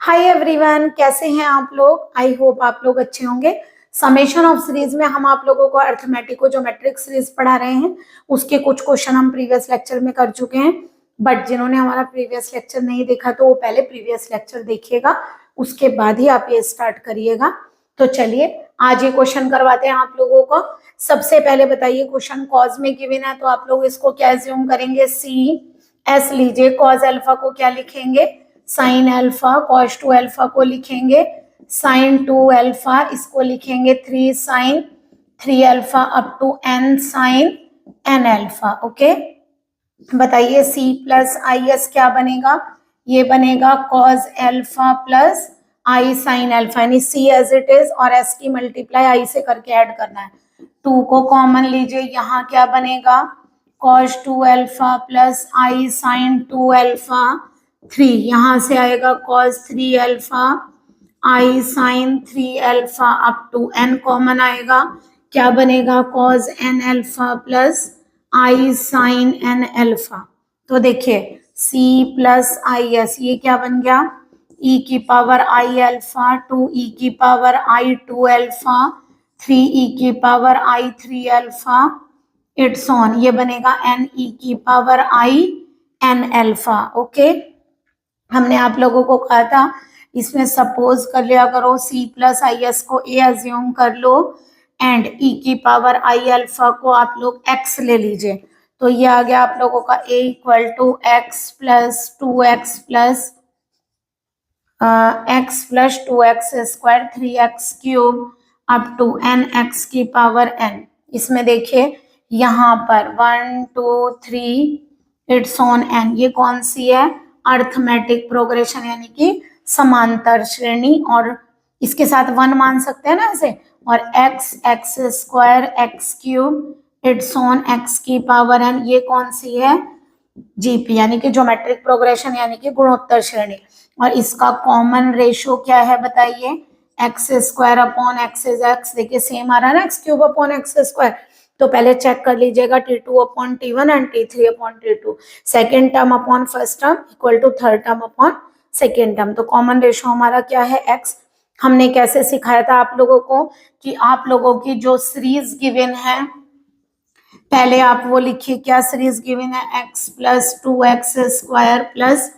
Hi everyone, कैसे हैं आप लोग। आई होप आप लोग अच्छे होंगे। समेशन ऑफ सीरीज में हम आप लोगों को अर्थमेटिक को ज्योमेट्रिक सीरीज पढ़ा रहे हैं। उसके कुछ क्वेश्चन हम प्रीवियस लेक्चर में कर चुके हैं, बट जिन्होंने हमारा प्रीवियस लेक्चर नहीं देखा तो वो पहले प्रीवियस लेक्चर देखिएगा, उसके बाद ही आप ये स्टार्ट करिएगा। तो चलिए आज ये क्वेश्चन करवाते हैं आप लोगों को। सबसे पहले बताइए, क्वेश्चन कॉज में गिवन है तो आप लोग इसको क्या एज्यूम करेंगे, सी एस लीजिए। कॉज अल्फा को क्या लिखेंगे, sine alpha. Cos two alpha को लिखेंगे साइन टू अल्फा, इसको लिखेंगे 3 sine 3 alpha up to n sine n alpha. Okay, बताइए सी प्लस आई एस क्या बनेगा, ये बनेगा कॉस अल्फा प्लस आई साइन अल्फा, यानी सी एज इट इज और एस की मल्टीप्लाई आई से करके ऐड करना है। 2 को कॉमन लीजिए, यहाँ क्या बनेगा कॉस टू अल्फा प्लस आई साइन 2 अल्फा 3, यहाँ से आएगा cos 3 alpha I sine 3 alpha up to n common आएगा, क्या बनेगा cos n अल्फा प्लस आई साइन n अल्फा। तो देखिए c प्लस आई एस ये क्या बन गया, e की पावर आई अल्फा 2e की पावर आई 2 अल्फा 3e की power I 3 alpha it's on, ये बनेगा ne की पावर आई n अल्फा। ओके, हमने आप लोगों को कहा था इसमें सपोज कर लिया करो c प्लस आई एस को a अज्यूम कर लो एंड e की पावर आई अल्फा को आप लोग x ले लीजिए। तो ये आ गया आप लोगों का a equal to x plus 2x plus x plus 2x square 3x cube up to n x की पावर n। इसमें देखिए यहाँ पर 1 2 3 इट्स ऑन n, ये कौन सी है, अर्थमेटिक प्रोग्रेशन यानी कि समांतर श्रेणी, और इसके साथ 1 मान सकते हैं ना ऐसे, और x x square x cube it's on x की पावर n, ये कौन सी है जीपी यानी कि ज्योमेट्रिक प्रोग्रेशन यानी कि गुणोत्तर श्रेणी। और इसका कॉमन रेशियो क्या है बताइए, x square upon x is x, देखिए सेम आ रहा है ना, x cube upon x square. तो पहले चेक कर लीजिएगा T2 upon T1 and T3 upon T2, second term upon first term equal to third term upon second term. तो कॉमन रेशियो हमारा क्या है x। हमने कैसे सिखाया था आप लोगों को कि आप लोगों की जो सीरीज गिवन है पहले आप वो लिखिए, क्या सीरीज गिवन है, x plus 2x square plus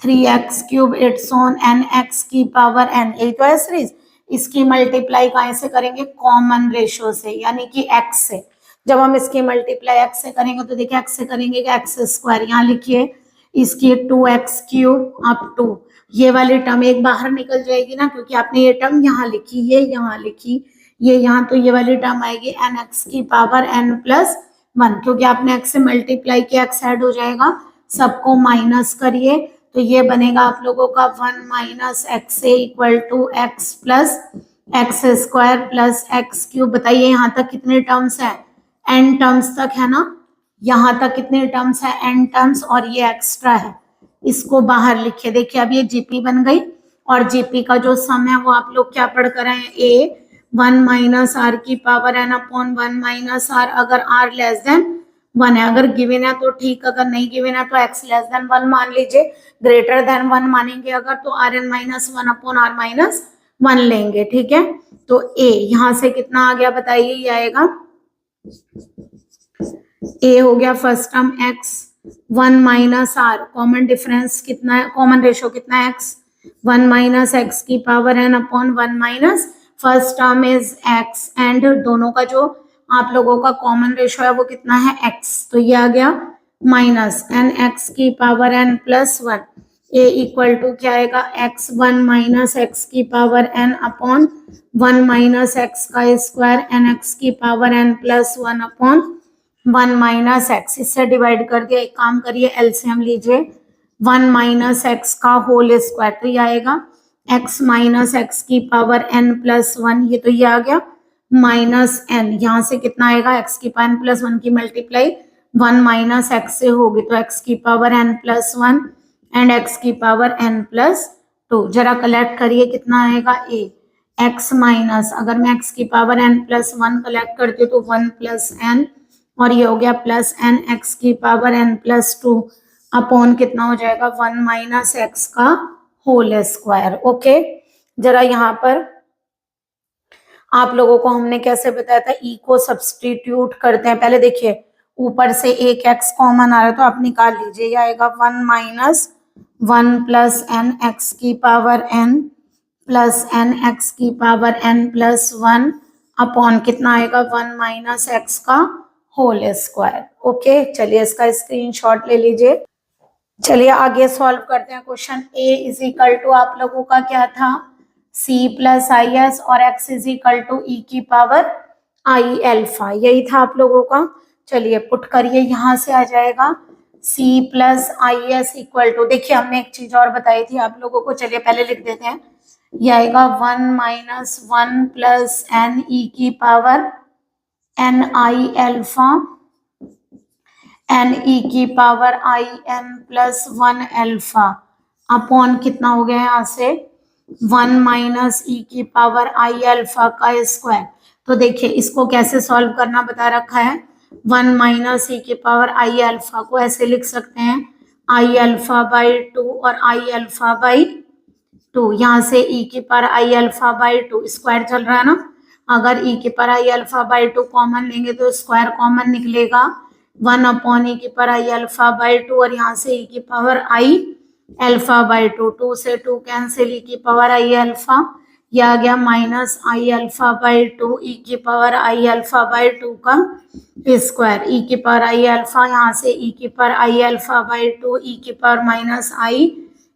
3x cube it's on n x की पावर n, यही तो है सीरीज। इसकी मल्टीप्लाई कहाँ से करेंगे, कॉमन रेशियो से यानी कि x से। जब हम इसकी मल्टीप्लाई x से करेंगे तो देखिए x से करेंगे कि x स्क्वायर, यहाँ लिखिए इसकी 2x क्यूब अप टू, ये वाली टर्म एक बाहर निकल जाएगी ना, क्योंकि आपने ये टर्म यहाँ लिखी, ये यहाँ लिखी, ये यहाँ, तो ये वाली टर्म आएगी nx की पावर n प्लस 1, क्योंकि आपने x से मल्टीप्लाई किया x ऐड हो जाएगा, सबको माइनस करिए तो ये बनेगा आप लोगों का 1 minus x equal to x plus x square plus x cube. बताइए यहाँ तक कितने टर्म्स है, n टर्म्स तक है ना, यहाँ तक कितने टर्म्स है, n टर्म्स, और ये एक्स्ट्रा है, इसको बाहर लिखिए। देखिए अब ये जीपी बन गई, और जीपी का जो सम है वो आप लोग क्या पढ़ कर आए, a 1 माइनस आर की power n upon 1 minus R, अगर r लेस देन 1 है, अगर गिवन है तो ठीक, अगर नहीं गिवन है तो x लेस देन 1 मान लीजिए, ग्रेटर देन 1 मानेंगे अगर तो rn minus 1 upon r minus 1 लेंगे, ठीक है। तो a यहाँ से कितना आ गया बताइए, ये आएगा a हो गया first term x 1 minus r, common difference कितना है, कॉमन रेशियो कितना है x 1 माइनस x की power n upon 1 minus first term is x, and दोनों का जो आप लोगों का कॉमन रेशियो है वो कितना है x, तो ये आ गया माइनस एन एक्स की power n plus 1, a equal to क्या आएगा x 1 माइनस एक्स की power n upon 1 minus x का स्क्वायर एन एक्स की power n plus 1 upon 1 minus x, इससे डिवाइड कर दिया। एक काम करिए एलसीएम लीजिए, 1 माइनस एक्स का होल स्क्वायर, तो ये आएगा x माइनस एक्स की पावर n प्लस 1, ये तो ये आ गया माइनस n, यहाँ से कितना आएगा x की पावर n प्लस 1 की मल्टीप्लाई 1 माइनस एक्स से होगी तो x की power n plus 1 and x की पावर n प्लस 2, जरा कलेक्ट करिए कितना आएगा a x माइनस, अगर मैं x की पावर n प्लस 1 कलेक्ट करती हूँ तो 1 प्लस n, और ये हो गया प्लस n x की पावर n प्लस 2 अपॉन कितना हो जाएगा 1 माइनस एक्स का होल स्क्वायर। ओके, जरा यहाँ पर आप लोगों को हमने कैसे बताया था, ई को सब्सटीट्यूट करते हैं। पहले देखिए ऊपर से एक एक्स कॉमन आ रहा है तो आप निकाल लीजिए, ये आएगा 1 माइनस 1 प्लस एन एक्स की power n plus n x की पावर एन प्लस 1 अपॉन कितना आएगा 1 माइनस एक्स का होल स्क्वायर। ओके, चलिए इसका स्क्रीनशॉट ले लीजिए। चलिए आगे सॉल्व करते हैं। Question a is equal to आप लोगों का क्या था, सी प्लस आई एस और x is equal to e की पावर आई एल्फा, यही था आप लोगों का। चलिए पुट करिए, यहाँ से आ जाएगा c plus I s equal to, देखिए हमने एक चीज और बताई थी आप लोगों को, चलिए पहले लिख देते हैं। यह आएगा 1 माइनस 1 प्लस एन ई की power n i alpha n e की power i n plus 1 alpha upon कितना हो गया यहाँ से 1 माइनस ई की पावर आई एल्फा का स्क्वायर। तो देखिए इसको कैसे सॉल्व करना बता रखा है। 1 माइनस ई की पावर आई एल्फा को ऐसे लिख सकते हैं आई एल्फा बाई 2 और आई एल्फा बाई 2, यहाँ से ई की power i alpha by 2 square चल रहा है ना, अगर ई की power i alpha by 2 common लेंगे तो स्क्वायर कॉमन निकलेगा 1 अपॉन ई की पावर आई एल्फा बाई 2 और यहाँ से ई की पावर आई एल्फा बाई 2, 2 से 2 कैंसिल, ई की पावर आई एल्फा, यह आ गया माइनस आई एल्फा बाई 2 ई की पावर आई एल्फा बाई 2 का स्क्वायर, ई की पावर आई एल्फा, यहाँ से ई की पावर आई एल्फा बाई 2 ई की power minus i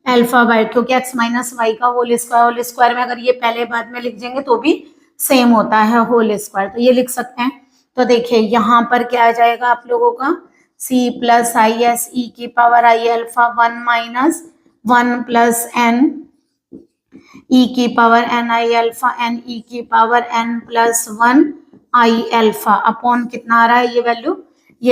alpha by, क्योंकि एक्स माइनस वाई का होल स्क्वायर में अगर ये पहले बाद में लिख देंगे तो भी सेम होता है होल स्क्वायर, तो ये लिख सकते हैं। तो देखिए यहाँ पर क्या आ जाएगा आप लोगों का c प्लस आई एस ई की power i alpha 1 minus 1 plus n e की power n i alpha n e की power n plus 1 i alpha upon कितना आ रहा है, ये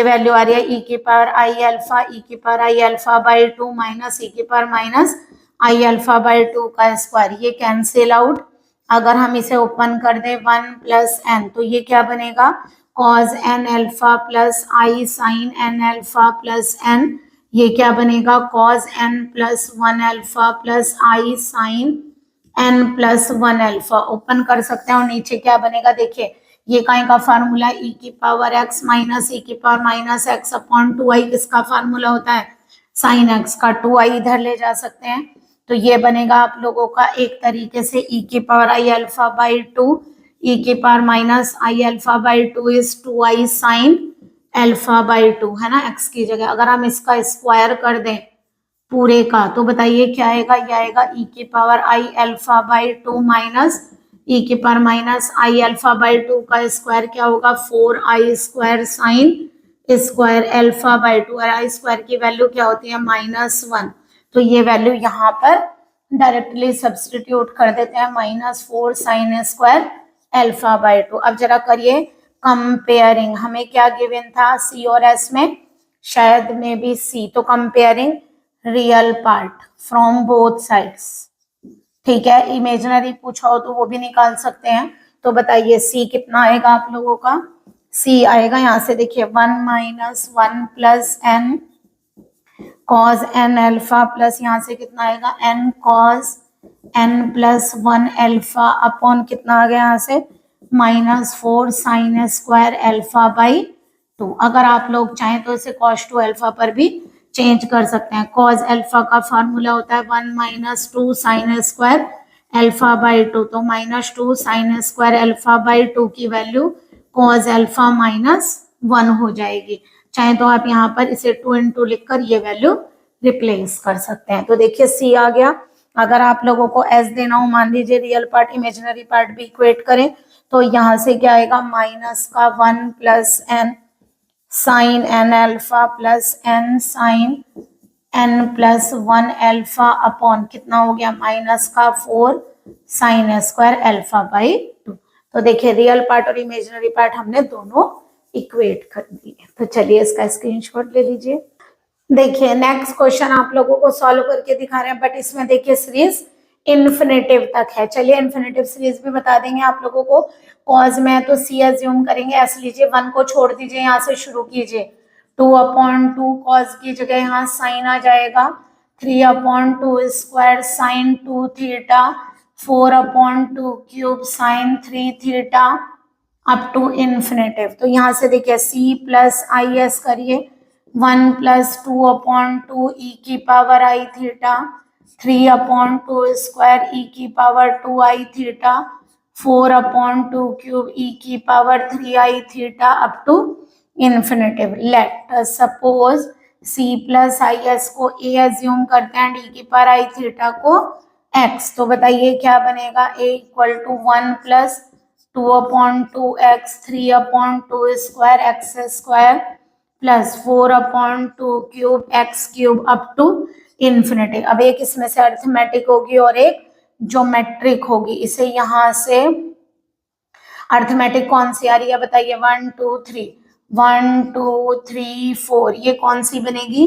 वैल्यू आ रही है ई की पावर आई एल्फा ई की power i alpha by 2 minus e की power minus i alpha by 2 का स्क्वायर, ये कैंसिल आउट। अगर हम इसे ओपन कर दें 1 प्लस एन तो ये क्या बनेगा cos n अल्फा प्लस आई sine n alpha plus n, ये क्या बनेगा cos n plus 1 alpha plus आई sine n plus 1 alpha. Open कर सकते हैं और नीचे क्या बनेगा, देखिए ये काई का फार्मूला ई की पावर x माइनस ई की power minus x upon 2i, किसका फार्मूला होता है साइन x का, 2i इधर ले जा सकते हैं तो ये बनेगा आप लोगों का एक तरीके से ई की पावर आई अल्फा बाई 2 ई की power minus i alpha by 2 is 2i sine alpha by 2 है ना x की जगह। अगर हम इसका स्क्वायर कर दें पूरे का तो बताइए क्या आएगा, ये आएगा ई की power i alpha by 2 minus e की power minus i alpha by 2 का स्क्वायर क्या होगा 4i square sine square alpha by 2 और आई स्क्वायर की वैल्यू क्या होती है -1, तो ये वैल्यू यहाँ पर डायरेक्टली सब्सटीट्यूट कर देते हैं -4 साइन स्क्वायर अल्फा बाई 2। अब जरा करिए कंपेयरिंग, हमें क्या गिवन था सी और एस में, शायद में भी सी, तो comparing real part from both sides, ठीक है। इमेजिनरी पूछा हो तो वो भी निकाल सकते हैं। तो बताइए सी कितना आएगा आप लोगों का, सी आएगा यहाँ से देखिए 1 minus 1 plus n cos n alpha plus यहाँ से कितना आएगा n cos n plus 1 alpha upon कितना आ गया यहाँ से -4 साइन स्क्वायर अल्फा बाई 2। अगर आप लोग चाहें तो इसे cos 2 अल्फा पर भी चेंज कर सकते हैं। cos अल्फा का फार्मूला होता है 1 minus 2 sign square alpha by 2, तो -2 साइन स्क्वायर अल्फा बाई 2 की वैल्यू cos अल्फा -1 हो जाएगी। चाहे तो आप यहाँ पर इसे 2 इंटू लिखकर ये वैल्यू रिप्लेस कर सकते हैं। तो देखिए सी आ गया। अगर आप लोगों को एस देना हो, मान लीजिए रियल पार्ट इमेजिनरी पार्ट भी इक्वेट करें तो यहाँ से क्या आएगा माइनस का 1 plus n sine n alpha plus n sine n plus 1 alpha upon कितना हो गया -4 साइन स्क्वायर अल्फा बाई 2। तो देखिए रियल पार्ट और इमेजिनरी पार्ट हमने दोनों इक्वेट कर दिए। तो चलिए इसका स्क्रीनशॉट ले लीजिए। देखिए नेक्स्ट क्वेश्चन आप लोगों को सॉल्व करके दिखा रहे हैं, बट इसमें देखिए सीरीज इन्फिनेटिव तक है। चलिए इन्फिनेटिव सीरीज भी बता देंगे आप लोगों को। कॉज में तो सी एज्यूम करेंगे, एस लीजिए, 1 को छोड़ दीजिए, यहाँ से शुरू कीजिए 2/2 कॉज की जगह यहाँ साइन आ जाएगा 3/2 square sine 2 theta, 4/2 cube sine 3 theta up to infinitive. तो यहाँ से देखिए c प्लस आई एस करिए, 1 प्लस 2/2 ई की power i theta, 3/2 square e की power 2 i theta, 4/2 cube e की power 3 i theta up to infinitive. Let suppose c plus I s को a assume करते हैं एंड ई की power i theta को x। तो बताइए क्या बनेगा, a equal to 1 plus 2/2 x, 3/2 square x square plus 4/2 cube x cube up to infinity. अब एक इसमें से अर्थमेटिक होगी और एक ज्योमेट्रिक होगी। इसे यहाँ से अर्थमेटिक कौन सी आ रही है बताइए, 1 2 3, 1 2 3 4, ये कौन सी बनेगी,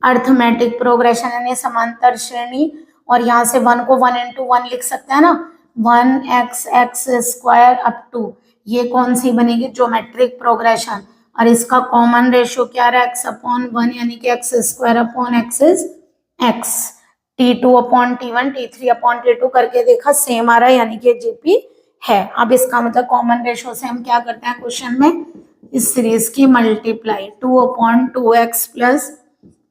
अर्थमेटिक प्रोग्रेशन यानी समांतर श्रेणी। और यहाँ से 1 को 1 into 1 लिख सकते हैं ना, 1x x square up to, ये कौन सी बनेगी, ज्योमेट्रिक प्रोग्रेशन। और इसका कॉमन रेशियो क्या रहा है, x/1 यानी कि x square upon x is x. t2/t1 t3/t2 करके देखा सेम आ रहा है यानी कि जीपी है। अब इसका मतलब कॉमन रेशियो से हम क्या करते हैं क्वेश्चन में, इस सीरीज की multiply, 2/2x plus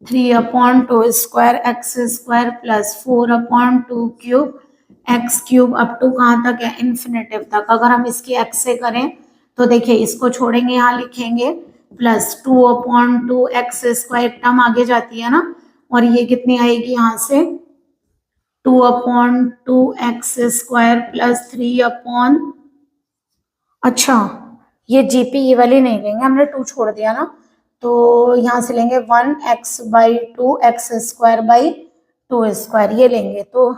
3/2 square x square plus 4/2 cube x cube up to कहाँ तक है, इन्फिनेटिव तक। अगर हम इसकी एक्स से करें तो देखिए इसको छोड़ेंगे, यहाँ लिखेंगे प्लस 2/2 एक्स स्क्वायर, टर्म आगे जाती है ना, और ये कितनी आएगी यहाँ से 2/2 एक्स स्क्वायर प्लस 3 अच्छा ये जीपी ये वाली नहीं लेंगे, हमने 2 छोड़ दिया ना, तो यहाँ से लेंगे 1x/2 x square by 2 square, ये लेंगे तो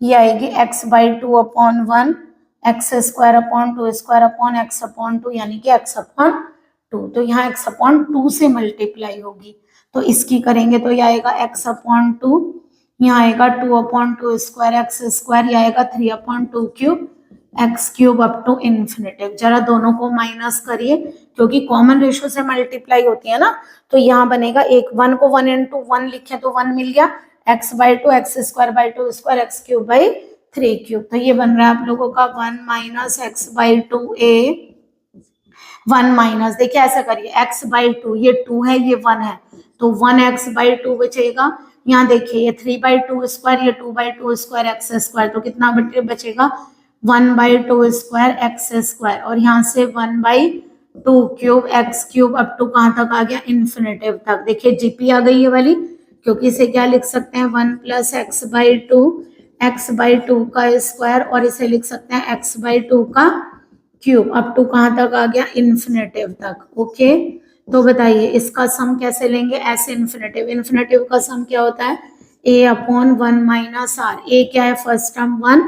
ये आएगी x/2/1 x square upon 2 square upon x/2 यानी कि x/2। तो यहाँ x/2 से मल्टीप्लाई होगी, तो इसकी करेंगे तो यह आएगा x/2, यहाँ आएगा 2/2 स्क्वायर एक्स स्क्वायर, यह आएगा 3/2 cube x cube up to infinitive. जरा दोनों को माइनस करिए क्योंकि कॉमन रेशियो से मल्टीप्लाई होती है ना, तो यहाँ बनेगा एक 1 को 1 into 1 लिखे तो 1 मिल गया, x/2 x square by 2 square x cube by 3 cube. तो ये बन रहा है आप लोगों का 1 माइनस x/2a, 1 माइनस, देखिए ऐसा करिए x/2, ये 2 है ये 1 है, तो 1x/2 बचेगा। यहाँ देखिए ये 3/2 स्क्वायर, ये 2/2 स्क्वायर एक्स स्क्वायर, तो कितना बचेगा 1/2 स्क्वायर एक्स स्क्वायर, और यहाँ से 1/2 cube x cube up to कहाँ तक आ गया, इन्फिनेटिव तक। देखिए जीपी आ गई ये वाली, क्योंकि इसे क्या लिख सकते हैं 1 प्लस x/2 का स्क्वायर, और इसे लिख सकते हैं x/2 का क्यूब अप टू कहाँ तक आ गया, इन्फिनेटिव तक। ओके, तो बताइए इसका सम कैसे लेंगे, ऐसे इन्फिनेटिव, इन्फिनेटिव का सम क्या होता है, a/1 माइनस आर। ए क्या है फर्स्ट टर्म 1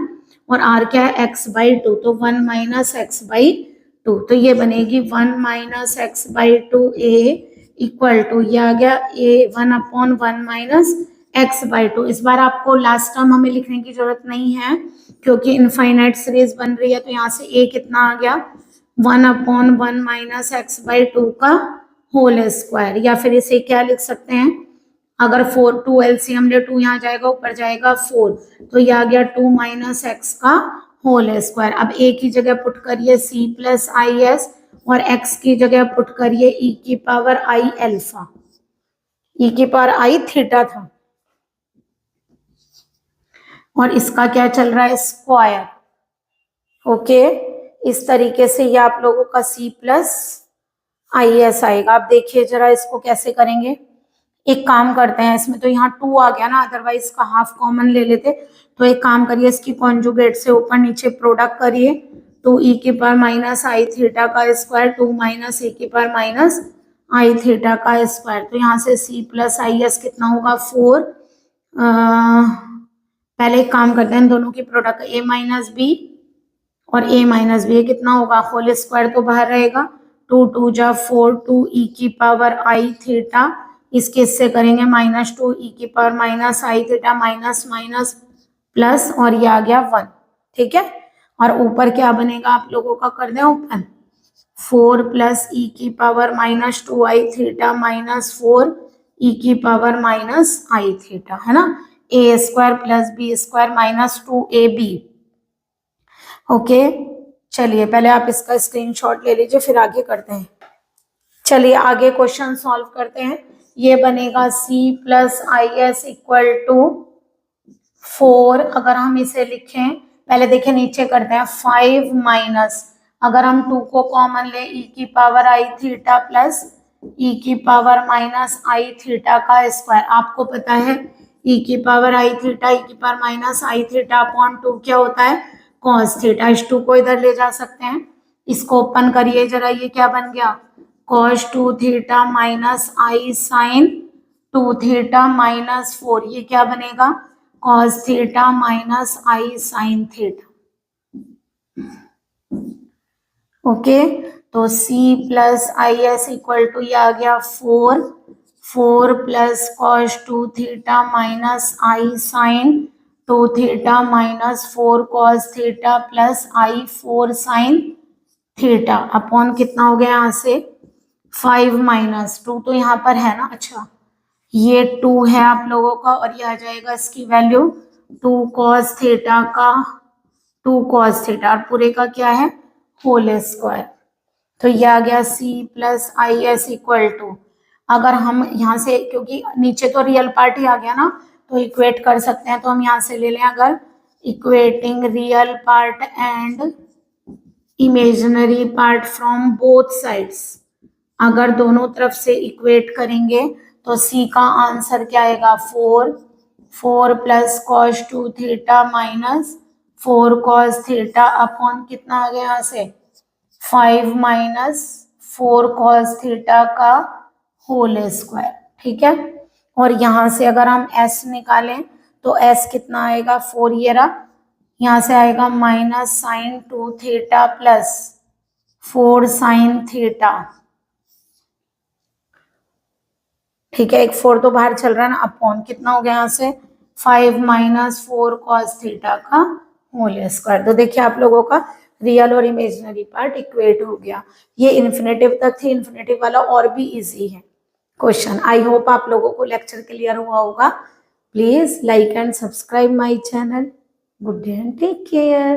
और r क्या है x/2, तो 1 माइनस x/2, तो ये बनेगी 1 माइनस x/2a इक्वल टू, ये आ गया a 1/1 माइनस x/2। इस बार आपको लास्ट टर्म हमें लिखने की जरूरत नहीं है क्योंकि इनफाइनाइट सीरीज बन रही है, तो यहाँ से a कितना आ गया 1/1 माइनस x/2 का होल स्क्वायर, या फिर इसे क्या लिख सकते हैं, अगर 4 2 एलसीएम ले 2 यहाँ जाएगा ऊपर जाएगा 4, तो ये आ गया 2 माइनस एक्स का होल स्क्वायर। अब a की जगह पुट करिए c प्लस आई एस, और x की जगह पुट करिए e की पावर आई अल्फा, e की पावर आई थीटा था, और इसका क्या चल रहा है स्क्वायर। ओके, इस तरीके से ये आप लोगों का c प्लस आई एस आएगा। आप देखिए जरा इसको कैसे करेंगे, एक काम करते हैं, इसमें तो यहाँ 2 आ गया ना, अदरवाइज इसका हाफ कॉमन ले लेते, तो एक काम करिए इसकी कॉन्जुगेट से ऊपर नीचे प्रोडक्ट करिए, 2e की पावर माइनस आई थीटा का स्क्वायर 2 माइनस e की पावर माइनस आई थीटा का स्क्वायर, तो यहाँ से c प्लस आई एस कितना होगा 4। पहले एक काम करते हैं, दोनों की प्रोडक्ट a माइनस बी और a माइनस बी, कितना होगा होल स्क्वायर तो बाहर रहेगा, 2 2 जा 4 2e की पावर आई थीटा, इसके इससे करेंगे -2e की power minus i theta minus minus plus, और ये आ गया 1। ठीक है, और ऊपर क्या बनेगा आप लोगों का, कर दें ओपन, 4 प्लस e की power -2 i theta minus 4 e की पावर माइनस आई थीटा, है ना, a square plus b square minus 2ab। Okay, चलिए पहले आप इसका स्क्रीनशॉट ले लीजिए, फिर आगे करते हैं। चलिए आगे क्वेश्चन सॉल्व करते हैं। ये बनेगा c plus I s equal to 4। अगर हम इसे लिखें, पहले देखिए नीचे करते हैं, 5 माइनस, अगर हम 2 को कॉमन ले, ई की पावर आई थीटा प्लस ई की पावर माइनस आई थीटा का स्क्वायर। आपको पता है ई की पावर आई थीटा ई की power minus i theta upon 2 क्या होता है, कॉस थीटा। इस 2 को इधर ले जा सकते हैं, इसको ओपन करिए जरा, ये क्या बन गया, cos 2 theta minus i sine 2 theta minus 4। ये क्या बनेगा, cos theta minus i sine theta. Okay, तो c plus I s equal to ये आ गया 4 plus cos 2 theta minus i sine 2 theta minus 4 cos theta plus i 4 sine theta upon कितना हो गया यहाँ से 5 माइनस 2 तो यहाँ पर है ना, अच्छा ये 2 है आप लोगों का, और ये आ जाएगा इसकी वैल्यू 2 कॉस थीटा का 2 कॉस थीटा, और पूरे का क्या है होल स्क्वायर। तो ये आ गया c plus I s equal to, अगर हम यहाँ से, क्योंकि नीचे तो रियल पार्ट ही आ गया ना, तो इक्वेट कर सकते हैं, तो हम यहाँ से ले लें, अगर equating real part and imaginary part from both sides, अगर दोनों तरफ से इक्वेट करेंगे तो c का आंसर क्या आएगा 4 plus cos 2 theta minus 4 cos theta upon कितना आ गया यहाँ से 5 माइनस 4 कॉस थीटा का होल स्क्वायर, ठीक है। और यहाँ से अगर हम s निकालें तो s कितना आएगा 4, ये रहा, यहाँ से आएगा minus sine 2 theta plus 4 sine theta, ठीक है, एक 4 तो बाहर चल रहा है ना, अपॉन कितना हो गया यहाँ से 5 माइनस 4 कॉस थीटा का होल स्क्वायर। तो देखिए आप लोगों का रियल और इमेजिनरी पार्ट इक्वेट हो गया। ये इन्फिनेटिव तक थी, इन्फिनेटिव वाला और भी इजी है क्वेश्चन। आई होप आप लोगों को लेक्चर क्लियर हुआ होगा। Please like and subscribe my channel. Good day and take care.